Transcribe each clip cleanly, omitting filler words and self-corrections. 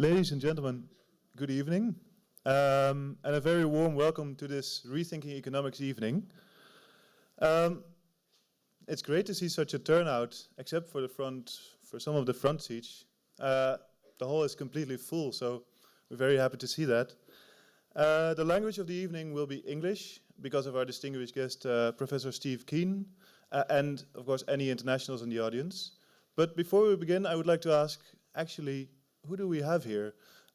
Ladies and gentlemen, good evening, and a very warm welcome to this Rethinking Economics evening. It's great to see such a turnout, except for some of the front seats. The hall is completely full, so we're very happy to see that. The language of the evening will be English, because of our distinguished guest, Professor Steve Keen, and of course any internationals in the audience. But before we begin, I would like to ask, actually, who do we have here?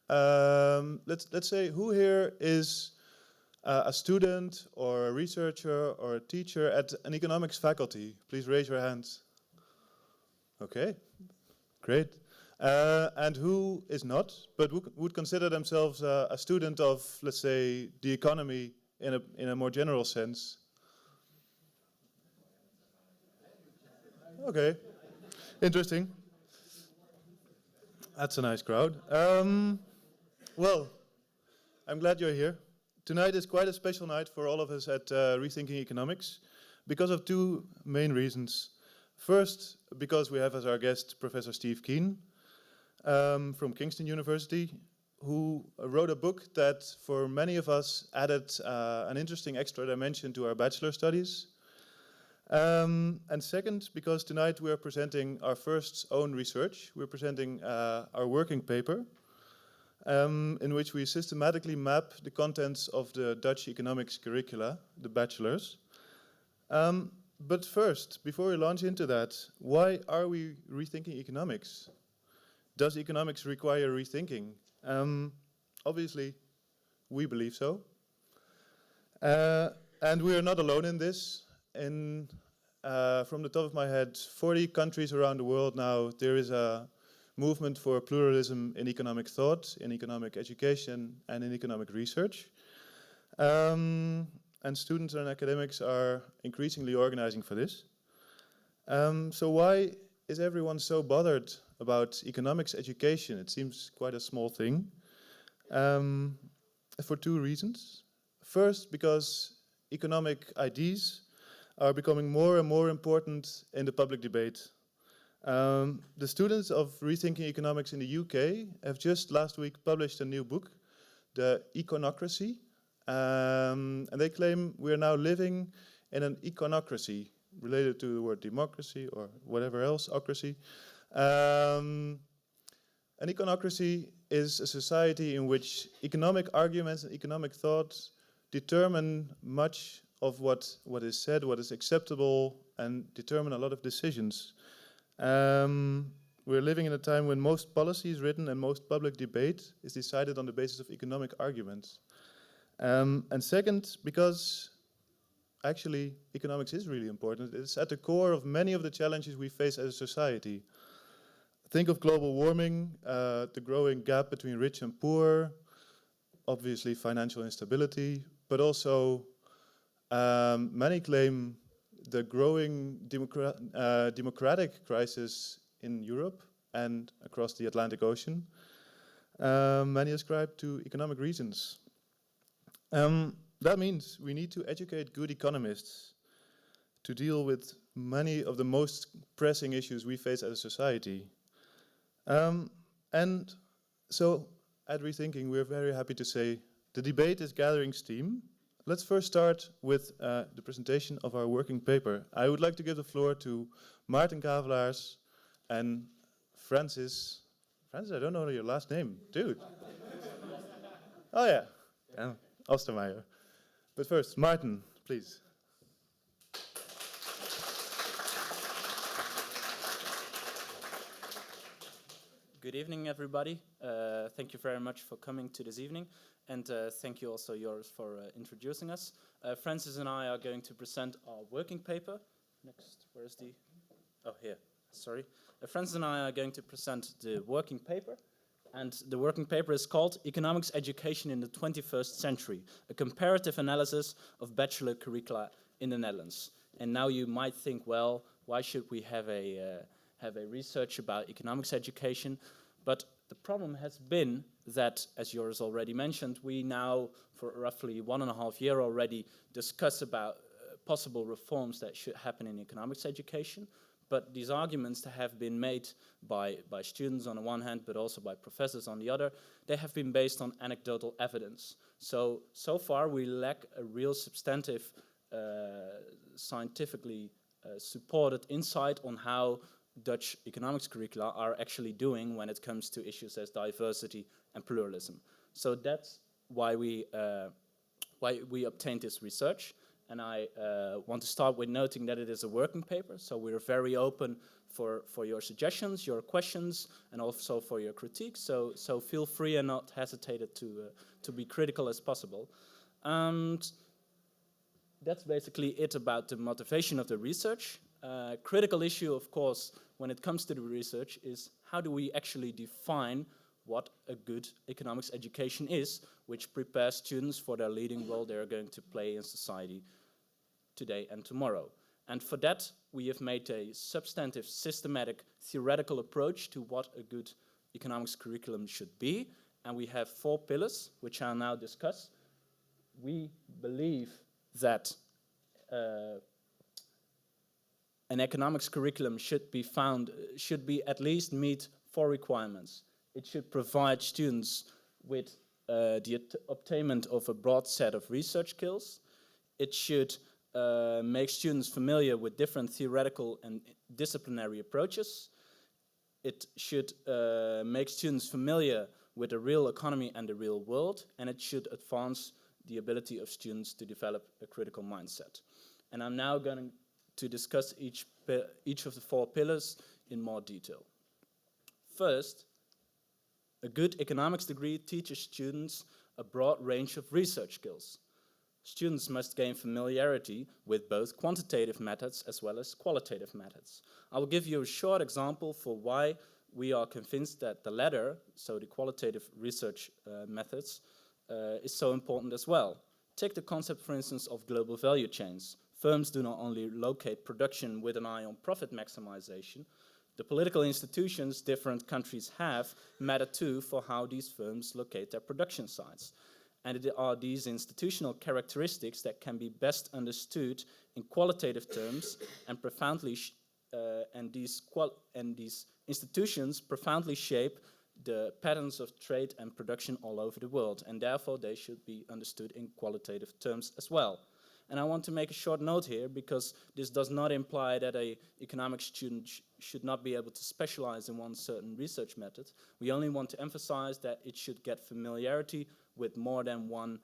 Let's say, who here is a student or a researcher or a teacher at an economics faculty? Please raise your hands. Okay, great. And who is not, but would consider themselves a student of, let's say, the economy in a more general sense? Okay, interesting. That's a nice crowd. Well, I'm glad you're here. Tonight is quite a special night for all of us at Rethinking Economics because of two main reasons. First, because we have as our guest Professor Steve Keen from Kingston University, who wrote a book that for many of us added an interesting extra dimension to our bachelor studies. And second, because tonight we are presenting our first own research. We're presenting our working paper, in which we systematically map the contents of the Dutch economics curricula, the bachelors. But first, before we launch into that, why are we rethinking economics? Does economics require rethinking? Obviously, we believe so. And we are not alone in this. From the top of my head, 40 countries around the world now, there is a movement for pluralism in economic thought, in economic education, and in economic research. And students and academics are increasingly organizing for this. So why is everyone so bothered about economics education? It seems quite a small thing. For two reasons. First, because economic ideas are becoming more and more important in the public debate. The students of Rethinking Economics in the UK have just last week published a new book, The Econocracy, and they claim we are now living in an econocracy, related to the word democracy or whatever else, ocracy. An econocracy is a society in which economic arguments and economic thoughts determine much of what is said, what is acceptable, and determine a lot of decisions. We're living in a time when most policy is written and most public debate is decided on the basis of economic arguments. And second, because actually economics is really important. It's at the core of many of the challenges we face as a society. Think of global warming, the growing gap between rich and poor, obviously financial instability, but also many claim the growing democratic crisis in Europe and across the Atlantic Ocean. Many ascribe to economic reasons. That means we need to educate good economists to deal with many of the most pressing issues we face as a society. And so at Rethinking, we're very happy to say the debate is gathering steam. Let's first start with the presentation of our working paper. I would like to give the floor to Maarten Kavelaas and Francis. Francis, I don't know your last name, dude. Oh yeah, Ostermeijer. But first, Maarten, please. Good evening, everybody. Thank you very much for coming to this evening. And thank you also, Joris, for introducing us. Francis and I are going to present our working paper. Next, where is the... Oh, here, sorry. Francis and I are going to present the working paper. And the working paper is called Economics Education in the 21st Century, a comparative analysis of bachelor curricula in the Netherlands. And now you might think, well, why should we have a research about economics education? But the problem has been that, as Joris already mentioned, we now, for roughly 1.5 years already, discuss about possible reforms that should happen in economics education. but these arguments have been made by students on the one hand, but also by professors on the other. They have been based on anecdotal evidence. So far we lack a real substantive, scientifically supported insight on how Dutch economics curricula are actually doing when it comes to issues as diversity and pluralism. So that's why we obtained this research. And I want to start with noting that it is a working paper, so we're very open for your suggestions, your questions, and also for your critiques. So feel free and not hesitate to be critical as possible. And that's basically it about the motivation of the research. Critical issue, of course, when it comes to the research is how do we actually define what a good economics education is, which prepares students for their leading role they are going to play in society today and tomorrow. And for that, we have made a substantive, systematic, theoretical approach to what a good economics curriculum should be. And we have 4 pillars, which I'll now discuss. We believe that an economics curriculum should be at least meet 4 requirements. It should provide students with the obtainment of a broad set of research skills. It should make students familiar with different theoretical and disciplinary approaches. It should make students familiar with the real economy and the real world, and it should advance the ability of students to develop a critical mindset. And I'm now going to discuss each of the 4 pillars in more detail. First, a good economics degree teaches students a broad range of research skills. Students must gain familiarity with both quantitative methods as well as qualitative methods. I will give you a short example for why we are convinced that the latter, so the qualitative research methods, is so important as well. Take the concept, for instance, of global value chains. Firms do not only locate production with an eye on profit maximization, the political institutions different countries have matter too for how these firms locate their production sites. And it are these institutional characteristics that can be best understood in qualitative terms and these institutions profoundly shape the patterns of trade and production all over the world, and therefore they should be understood in qualitative terms as well. And I want to make a short note here, because this does not imply that an economics student should not be able to specialize in one certain research method. We only want to emphasize that it should get familiarity with more than one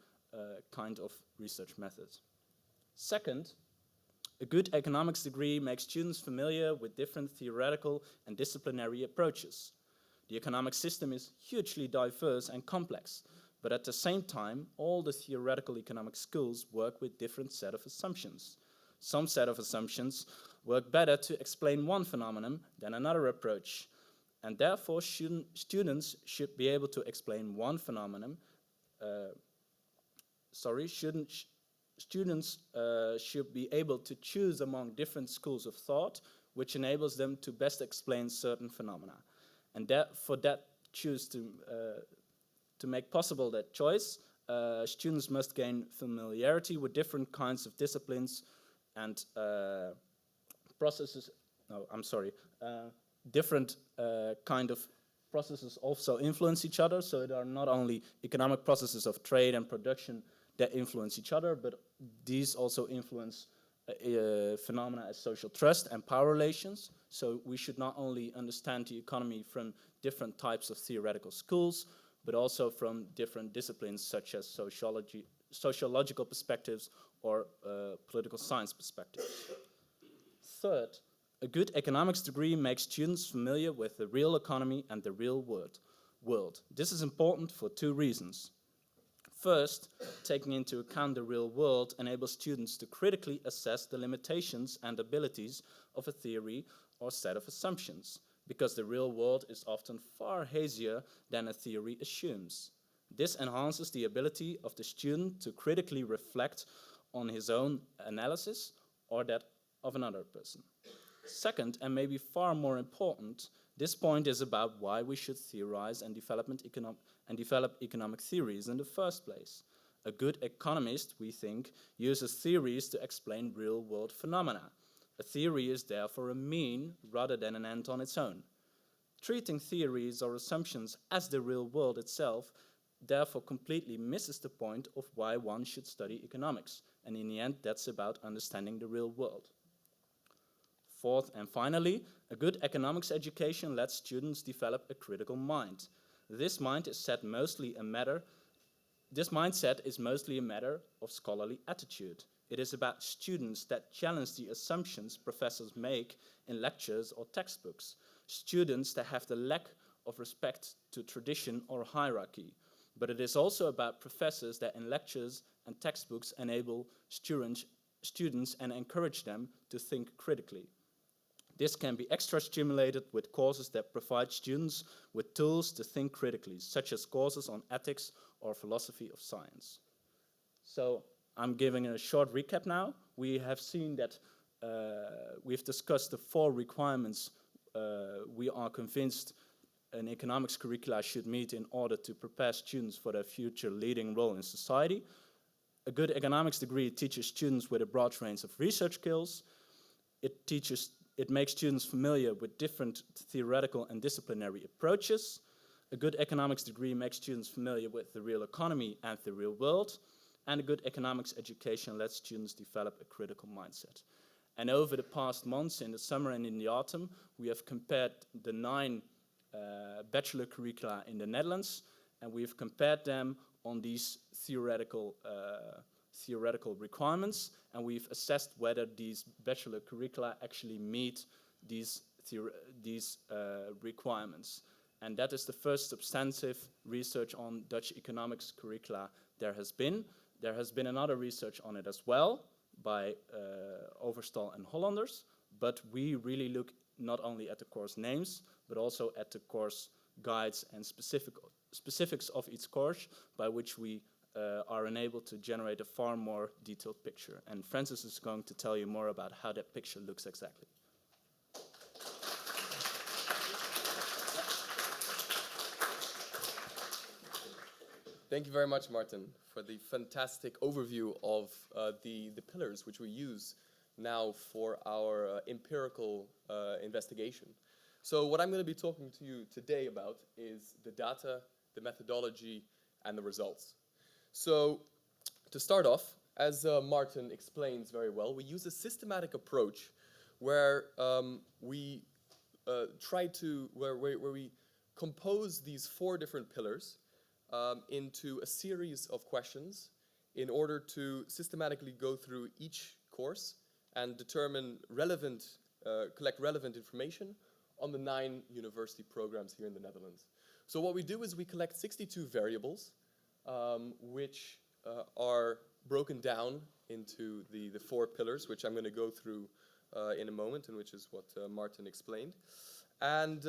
kind of research method. Second, a good economics degree makes students familiar with different theoretical and disciplinary approaches. The economic system is hugely diverse and complex, but at the same time, all the theoretical economic schools work with different set of assumptions. Some set of assumptions work better to explain one phenomenon than another approach, and therefore students should be able to explain one phenomenon. Students should be able to choose among different schools of thought, which enables them to best explain certain phenomena. And for that choose to make possible that choice, students must gain familiarity with different kinds of disciplines and processes. Different kind of processes also influence each other. So there are not only economic processes of trade and production that influence each other, but these also influence phenomena as social trust and power relations. So we should not only understand the economy from different types of theoretical schools, but also from different disciplines such as sociology, sociological perspectives, or political science perspectives. Third, a good economics degree makes students familiar with the real economy and the real world. This is important for 2 reasons. First, taking into account the real world enables students to critically assess the limitations and abilities of a theory or set of assumptions, because the real world is often far hazier than a theory assumes. This enhances the ability of the student to critically reflect on his own analysis or that of another person. Second, and maybe far more important, this point is about why we should theorize and develop economic theories in the first place. A good economist, we think, uses theories to explain real-world phenomena. A theory is therefore a mean rather than an end on its own. Treating theories or assumptions as the real world itself therefore completely misses the point of why one should study economics, and in the end that's about understanding the real world. Fourth and finally, a good economics education lets students develop a critical mind. This mindset is mostly a matter of scholarly attitude. It is about students that challenge the assumptions professors make in lectures or textbooks, students that have the lack of respect to tradition or hierarchy. But it is also about professors that in lectures and textbooks enable students and encourage them to think critically. This can be extra stimulated with courses that provide students with tools to think critically, such as courses on ethics or philosophy of science. So I'm giving a short recap now. We have seen that we've discussed the 4 requirements we are convinced an economics curricula should meet in order to prepare students for their future leading role in society. A good economics degree teaches students with a broad range of research skills. It makes students familiar with different theoretical and disciplinary approaches. A good economics degree makes students familiar with the real economy and the real world. And a good economics education lets students develop a critical mindset. And over the past months, in the summer and in the autumn, we have compared the 9 bachelor curricula in the Netherlands, and we've compared them on these theoretical requirements, and we've assessed whether these bachelor curricula actually meet these requirements. And that is the first substantive research on Dutch economics curricula there has been. There has been another research on it as well by Overstal and Hollanders, but we really look not only at the course names, but also at the course guides and specifics of each course, by which we are enabled to generate a far more detailed picture. And Francis is going to tell you more about how that picture looks exactly. Thank you very much, Maarten, for the fantastic overview of the pillars which we use now for our empirical investigation. So what I'm going to be talking to you today about is the data, the methodology, and the results. So to start off, as Maarten explains very well, we use a systematic approach where we compose these 4 different pillars into a series of questions in order to systematically go through each course and collect relevant information on the 9 university programs here in the Netherlands. So what we do is we collect 62 variables, which are broken down into the 4 pillars, which I'm going to go through in a moment, and which is what Maarten explained. And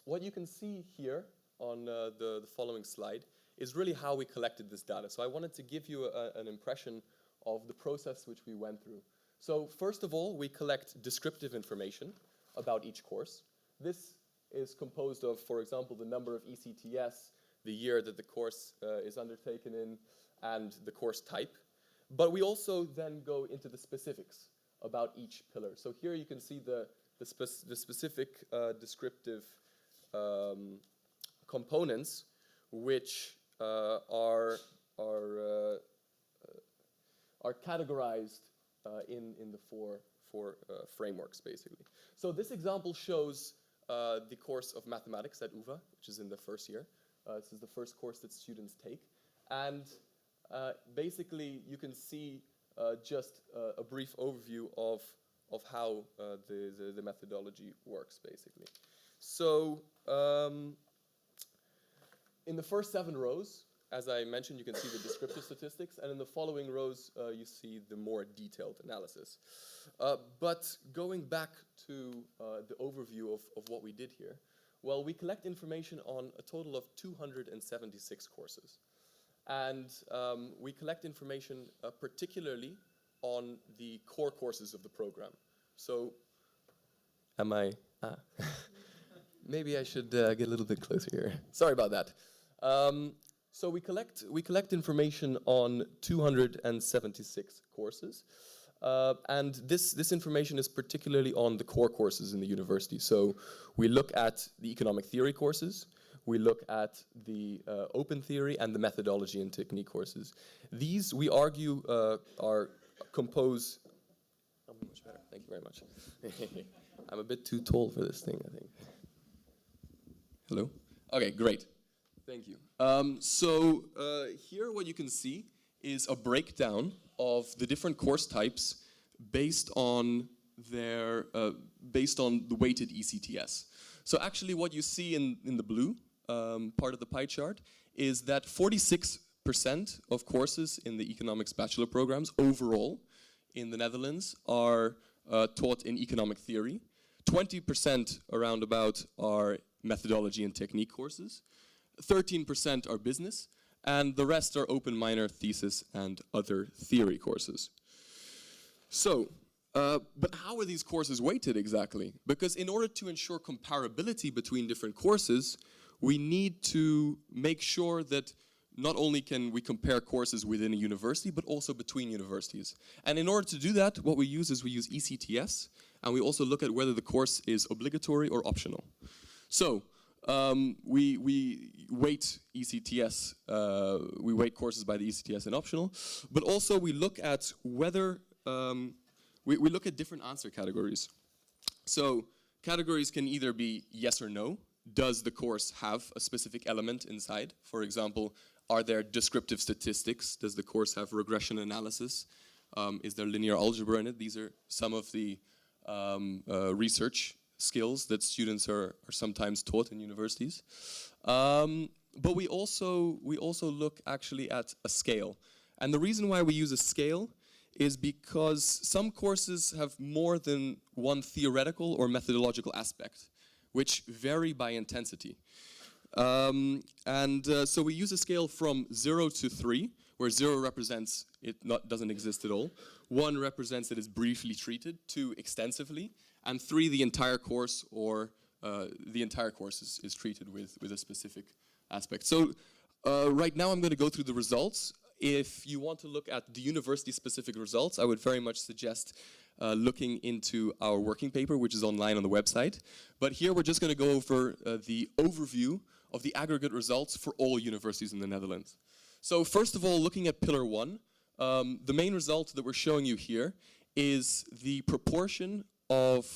what you can see here on the following slide is really how we collected this data. So I wanted to give you an impression of the process which we went through. So first of all, we collect descriptive information about each course. This is composed of, for example, the number of ECTS, the year that the course is undertaken in, and the course type. But we also then go into the specifics about each pillar. So here you can see the specific descriptive components which are categorized in the four frameworks, basically. So this example shows the course of mathematics at UvA, which is in the first year. This is the first course that students take. And basically, you can see just a brief overview of how the methodology works, basically. So in the first 7 rows, as I mentioned, you can see the descriptive statistics, and in the following rows, you see the more detailed analysis. But going back to the overview of what we did here, well, we collect information on a total of 276 courses. And we collect information particularly on the core courses of the program. So, maybe I should get a little bit closer here. Sorry about that. So we collect information on 276 courses. And this information is particularly on the core courses in the university. So we look at the economic theory courses, we look at the open theory and the methodology and technique courses. These, we argue, are compose... Oh, much better. Thank you very much. I'm a bit too tall for this thing, I think. Hello? Okay, great. Thank you. Here what you can see is a breakdown of the different course types based on their based on the weighted ECTS. So actually what you see in the blue part of the pie chart is that 46% of courses in the economics bachelor programs overall in the Netherlands are taught in economic theory. 20% around about are methodology and technique courses. 13% are business, and the rest are open minor, thesis, and other theory courses. So, but how are these courses weighted exactly? Because in order to ensure comparability between different courses, we need to make sure that not only can we compare courses within a university, but also between universities. And in order to do that, what we use ECTS, and we also look at whether the course is obligatory or optional. So, we weight ECTS, we weight courses by the ECTS and optional, but also we look at whether, we look at different answer categories. So categories can either be yes or no. Does the course have a specific element inside? For example, are there descriptive statistics? Does the course have regression analysis? Is there linear algebra in it? These are some of the research skills that students are sometimes taught in universities. But we also look actually at a scale. And the reason why we use a scale is because some courses have more than one theoretical or methodological aspect, which vary by intensity. So we use a scale from 0 to 3, where 0 represents it doesn't exist at all, 1 represents it is briefly treated, 2 extensively, and 3 the entire course, or the entire course is treated with a specific aspect. So right now I'm going to go through the results. If you want to look at the university-specific results, I would very much suggest looking into our working paper, which is online on the website. But here we're just going to go over the overview of the aggregate results for all universities in the Netherlands. So first of all, looking at Pillar 1, the main result that we're showing you here is the proportion of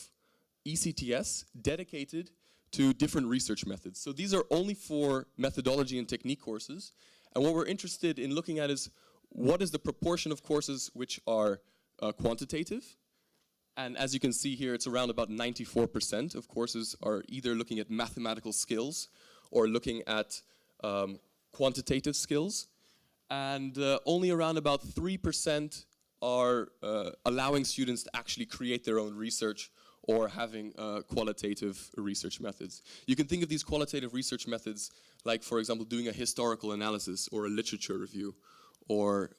ECTS dedicated to different research methods. So these are only for methodology and technique courses. And what we're interested in looking at is what is the proportion of courses which are quantitative. And as you can see here, it's around about 94% of courses are either looking at mathematical skills or looking at quantitative skills. And only around about 3% are allowing students to actually create their own research or having qualitative research methods. You can think of these qualitative research methods like, for example, doing a historical analysis or a literature review, or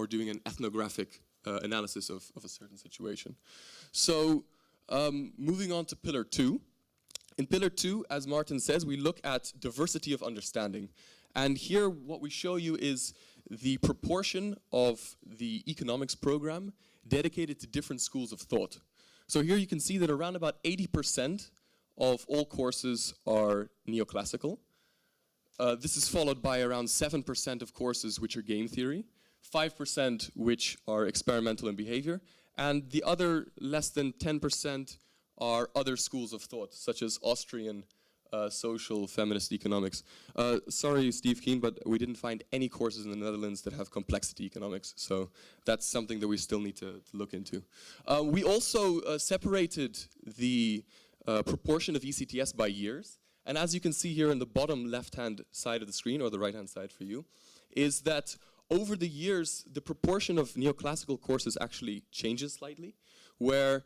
doing an ethnographic analysis of a certain situation. So moving on to Pillar 2. In Pillar 2, as Maarten says, we look at diversity of understanding. And here what we show you is the proportion of the economics program dedicated to different schools of thought. So here you can see that around about 80% of all courses are neoclassical. This is followed by around 7% of courses which are game theory, 5% which are experimental and behavior, and the other less than 10% are other schools of thought, such as Austrian social feminist economics. Sorry, Steve Keen, but we didn't find any courses in the Netherlands that have complexity economics, so that's something that we still need to look into. We also separated the proportion of ECTS by years, and as you can see here in the bottom left-hand side of the screen, or the right-hand side for you, is that over the years, the proportion of neoclassical courses actually changes slightly, where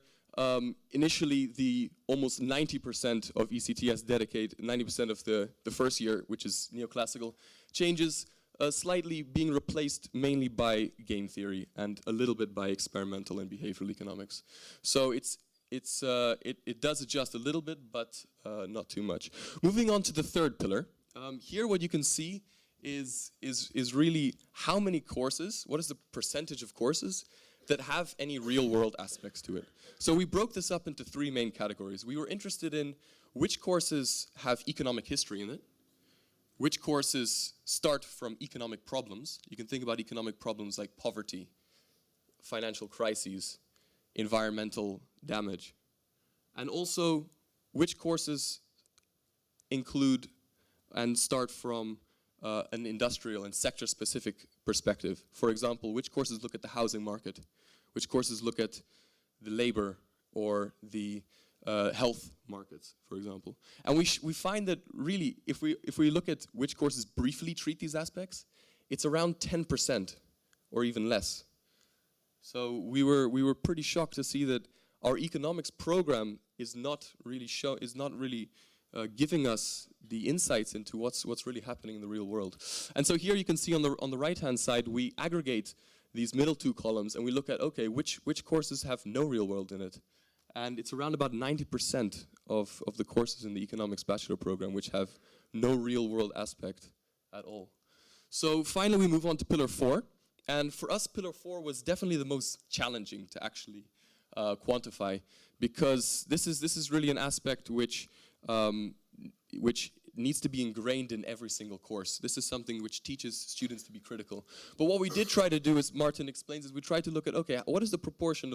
initially the almost 90% of ECTS dedicate, 90% of the first year, which is neoclassical, changes slightly, being replaced mainly by game theory and a little bit by experimental and behavioral economics. So it does adjust a little bit, but not too much. Moving on to the third pillar, here what you can see is really how many courses, what is the percentage of courses that have any real world aspects to it. So we broke this up into 3 main categories. We were interested in which courses have economic history in it, which courses start from economic problems. You can think about economic problems like poverty, financial crises, environmental damage, and also which courses include and start from an industrial and sector-specific perspective. For example, which courses look at the housing market, which courses look at the labor or the health markets, for example. And we find that really, if we look at which courses briefly treat these aspects, it's around 10% or even less. So we were pretty shocked to see that our economics program is not really giving us the insights into what's really happening in the real world. And so here you can see on the right-hand side, we aggregate these middle 2 columns and we look at, okay, which courses have no real world in it. And it's around about 90% of the courses in the economics bachelor program which have no real world aspect at all. So finally we move on to pillar 4. And for us, pillar 4 was definitely the most challenging to actually quantify, because this is really an aspect which needs to be ingrained in every single course. This is something which teaches students to be critical. But what we did try to do, as Maarten explains, is we tried to look at, okay, what is the proportion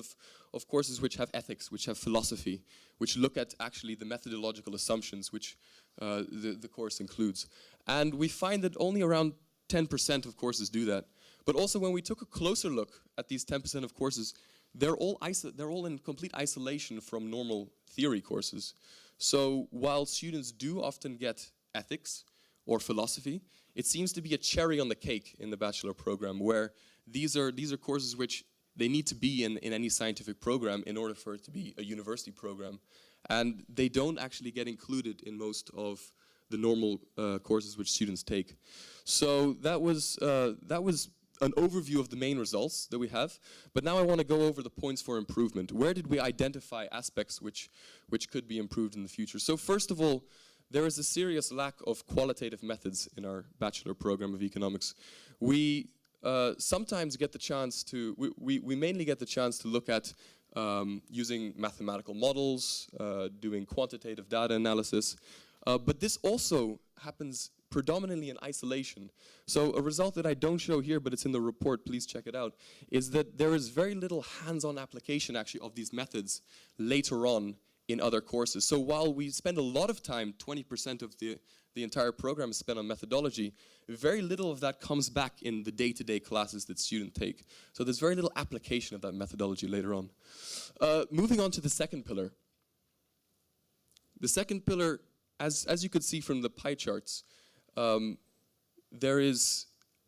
of courses which have ethics, which have philosophy, which look at actually the methodological assumptions which the course includes. And we find that only around 10% of courses do that. But also when we took a closer look at these 10% of courses, they're all in complete isolation from normal theory courses. So while students do often get ethics or philosophy, it seems to be a cherry on the cake in the bachelor program, where these are courses which they need to be in any scientific program in order for it to be a university program. And they don't actually get included in most of the normal courses which students take. So that was an overview of the main results that we have, but now I want to go over the points for improvement. Where did we identify aspects which could be improved in the future? So first of all, there is a serious lack of qualitative methods in our bachelor program of economics. We sometimes get the chance to, we mainly get the chance to look at using mathematical models, doing quantitative data analysis, but this also happens predominantly in isolation. So a result that I don't show here, but it's in the report, please check it out, is that there is very little hands-on application actually of these methods later on in other courses. So while we spend a lot of time, 20% of the entire program is spent on methodology, very little of that comes back in the day-to-day classes that students take. So there's very little application of that methodology later on. Moving on to the second pillar. The second pillar, as you could see from the pie charts, there is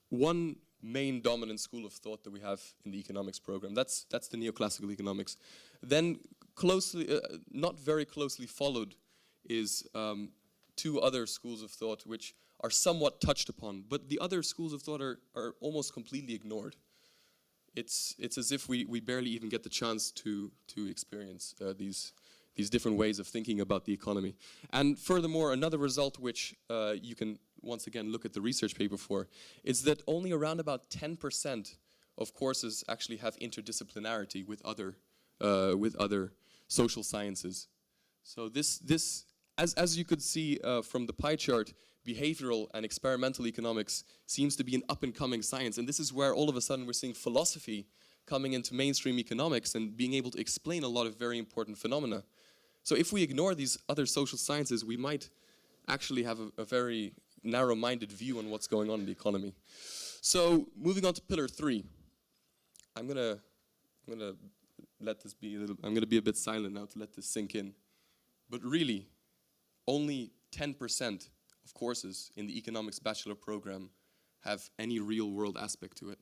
one main dominant school of thought that we have in the economics program. That's the Neoclassical Economics. Then closely, not very closely followed, is 2 other schools of thought which are somewhat touched upon, but the other schools of thought are almost completely ignored. It's as if we barely even get the chance to experience these different ways of thinking about the economy. And furthermore, another result which you can once again look at the research paper for is that only around about 10% of courses actually have interdisciplinarity with other social sciences. So this as you could see from the pie chart, behavioral and experimental economics seems to be an up-and-coming science, and this is where all of a sudden we're seeing philosophy coming into mainstream economics and being able to explain a lot of very important phenomena. So if we ignore these other social sciences, we might actually have a very narrow-minded view on what's going on in the economy. So moving on to pillar 3, I'm gonna let this be I'm gonna be a bit silent now to let this sink in. But really, only 10% of courses in the economics bachelor program have any real-world aspect to it.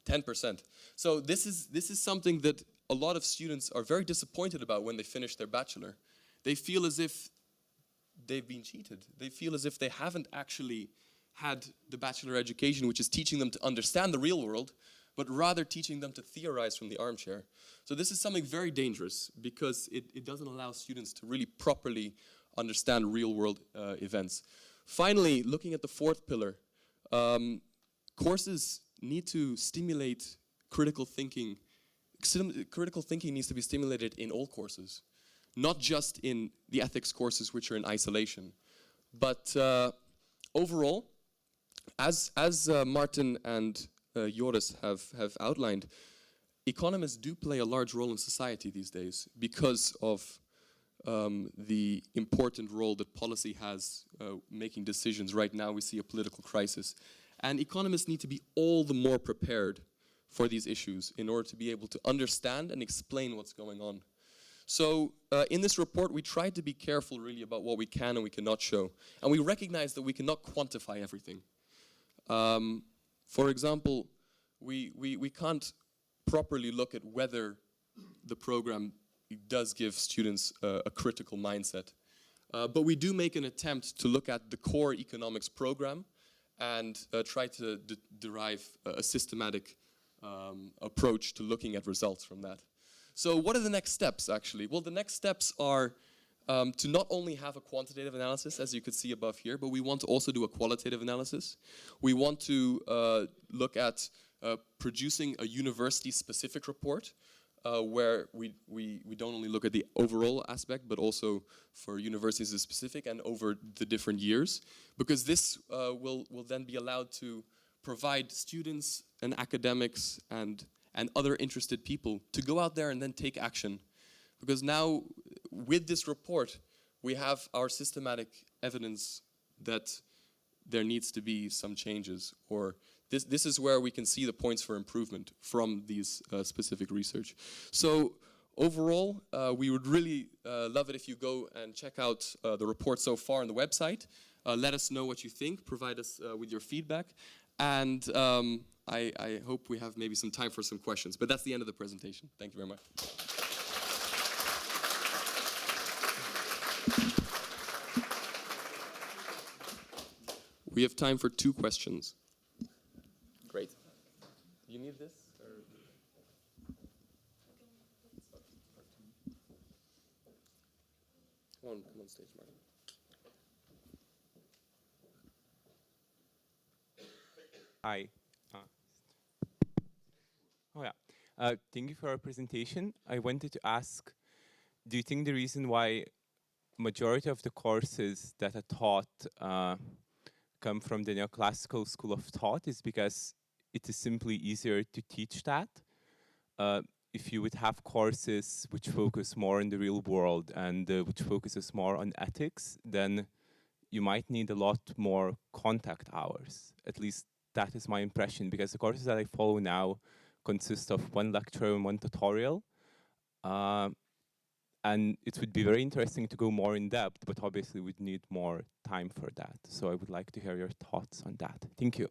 10%. So this is something that a lot of students are very disappointed about when they finish their bachelor. They feel as if they've been cheated. They feel as if they haven't actually had the bachelor education, which is teaching them to understand the real world, but rather teaching them to theorize from the armchair. So this is something very dangerous, because it doesn't allow students to really properly understand real-world events. Finally, looking at the 4th pillar, courses need to stimulate critical thinking critical thinking needs to be stimulated in all courses, not just in the ethics courses which are in isolation. But overall, as Maarten and Joris have outlined, economists do play a large role in society these days because of the important role that policy has making decisions. Right now we see a political crisis. And economists need to be all the more prepared for these issues in order to be able to understand and explain what's going on. So in this report we tried to be careful really about what we can and we cannot show. And we recognize that we cannot quantify everything. For example, we can't properly look at whether the program does give students a critical mindset. But we do make an attempt to look at the core economics program and try to derive a systematic approach to looking at results from that. So what are the next steps, actually? Well, the next steps are to not only have a quantitative analysis, as you could see above here, but we want to also do a qualitative analysis. We want to look at producing a university-specific report where we don't only look at the overall aspect, but also for universities as specific and over the different years, because this will then be allowed to provide students and academics and other interested people to go out there and then take action. Because now, with this report, we have our systematic evidence that there needs to be some changes, or this is where we can see the points for improvement from these specific research. So overall, we would really love it if you go and check out the report so far on the website. Let us know what you think, provide us with your feedback, and I hope we have maybe some time for some questions. But that's the end of the presentation. Thank you very much. We have time for 2 questions. Great. Do you need this? Or? Come on stage, Maarten. Hi. Thank you for our presentation. I wanted to ask, do you think the reason why majority of the courses that are taught come from the Neoclassical School of Thought is because it is simply easier to teach that? If you would have courses which focus more on the real world and which focuses more on ethics, then you might need a lot more contact hours. At least that is my impression, because the courses that I follow now consist of 1 lecture and 1 tutorial. And it would be very interesting to go more in depth, but obviously we'd need more time for that. So I would like to hear your thoughts on that. Thank you.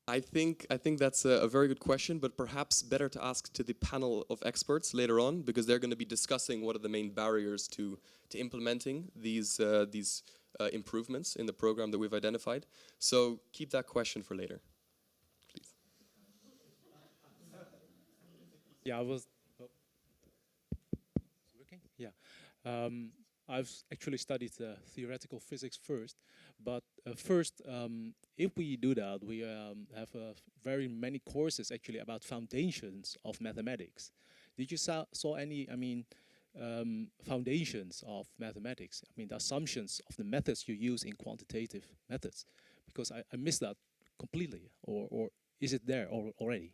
I think that's a very good question, but perhaps better to ask to the panel of experts later on, because they're going to be discussing what are the main barriers to implementing these improvements in the program that we've identified. So keep that question for later, please. Yeah, I've actually studied theoretical physics first, but first, if we do that, we have very many courses actually about foundations of mathematics. Did you saw any, foundations of mathematics? I mean, the assumptions of the methods you use in quantitative methods, because I missed that completely, or is it there already?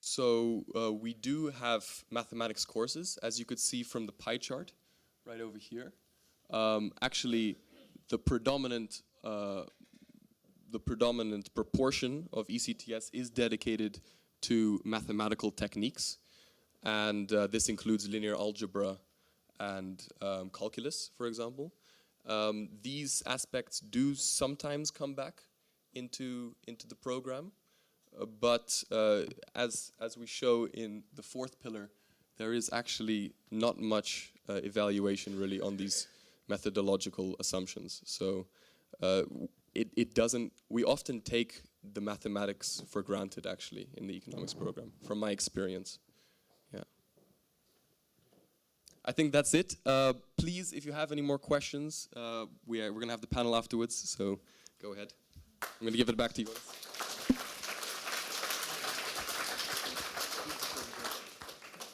So we do have mathematics courses, as you could see from the pie chart right over here. Actually, the predominant proportion of ECTS is dedicated to mathematical techniques, and this includes linear algebra and calculus, for example. These aspects do sometimes come back into the program. But as we show in the 4th pillar, there is actually not much evaluation really on these methodological assumptions. So it doesn't. We often take the mathematics for granted, actually, in the economics program, from my experience. Yeah. I think that's it. Please, if you have any more questions, we're going to have the panel afterwards. So go ahead. I'm going to give it back to you.